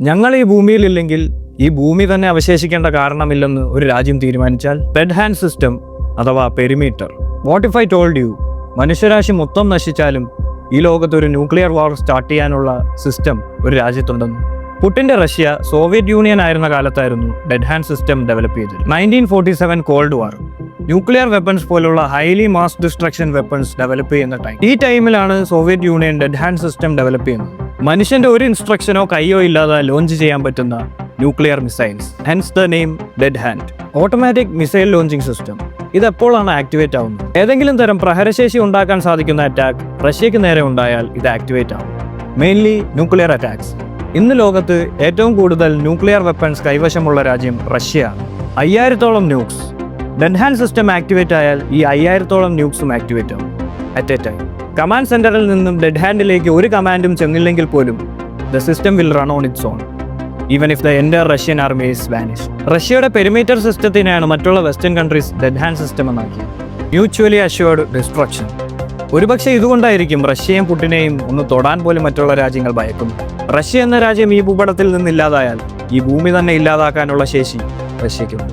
ഞങ്ങൾ ഈ ഭൂമിയിലില്ലെങ്കിൽ ഈ ഭൂമി തന്നെ അവശേഷിക്കേണ്ട കാരണമില്ലെന്ന് ഒരു രാജ്യം തീരുമാനിച്ചാൽ റെഡ് ഹാൻഡ് സിസ്റ്റം അഥവാ perimeter. What if I told you, മനുഷ്യരാശി മൊത്തം നശിച്ചാലും ഈ ലോകത്ത് ഒരു ന്യൂക്ലിയർ വാർ സ്റ്റാർട്ട് ചെയ്യാനുള്ള സിസ്റ്റം ഒരു രാജ്യത്തുണ്ടെന്ന്. പുട്ടിന്റെ റഷ്യ സോവിയറ്റ് യൂണിയൻ ആയിരുന്ന കാലത്തായിരുന്നു റെഡ് ഹാൻഡ് സിസ്റ്റം ഡെവലപ്പ് ചെയ്തത്. 1947 കോൾഡ് വാർ, ന്യൂക്ലിയർ വെപ്പൺസ് പോലുള്ള highly mass destruction weapons develop ചെയ്യുന്ന ടൈം. ഈ ടൈമിലാണ് Soviet union red hand system develop ചെയ്യുന്നത്. മനുഷ്യന്റെ ഒരു ഇൻസ്ട്രക്ഷനോ കയ്യോ ഇല്ലാതെ ലോഞ്ച് ചെയ്യാൻ പറ്റുന്ന nuclear missiles, hence the name red hand. Automatic missile launching system. ഇത് എപ്പോഴാണ് ആക്ടിവേറ്റ് ആവുന്നത്? ഏതെങ്കിലും തരം പ്രഹരശേഷി ഉണ്ടാക്കാൻ സാധിക്കുന്ന അറ്റാക്ക് റഷ്യക്ക് നേരെ ഉണ്ടായാൽ ഇത് ആക്ടിവേറ്റ് ആവും. Mainly nuclear attacks. ഇന്ന് ലോകത്ത് ഏറ്റവും കൂടുതൽ ന്യൂക്ലിയർ വെപ്പൺസ് കൈവശമുള്ള രാജ്യം റഷ്യയാണ്. 5000-ഓളം nukes. Red hand system activate ആയാൽ ഈ 5000-ഓളം ന്യൂക്സും ആക്ടിവേറ്റ് ആവും അറ്റ് എ ടൈം. കമാൻഡ് സെന്ററിൽ നിന്നും റെഡ് ഹാൻഡിലേക്ക് ഒരു കമാൻഡും ചെന്നില്ലെങ്കിൽ പോലും the system will run on its own, even if the entire Russian army is vanish. റഷ്യയുടെ പെരിമീറ്റർ സിസ്റ്റത്തിനെയാണ് മറ്റുള്ള western countries red hand system എന്നാക്കിയത്. Mutually assured destruction. ഒരുപക്ഷെ ഇതുകൊണ്ടായിരിക്കും റഷ്യയും പുട്ടിനെയും ഒന്ന് തൊടാൻ പോലും മറ്റുള്ള രാജ്യങ്ങൾ ഭയക്കുന്നു. റഷ്യ എന്ന രാജ്യം ഈ ഭൂപടത്തിൽ നിന്നില്ലാതായാൽ ഈ ഭൂമി തന്നെ ഇല്ലാതാക്കാനുള്ള ശേഷി റഷ്യയ്ക്കുണ്ട്.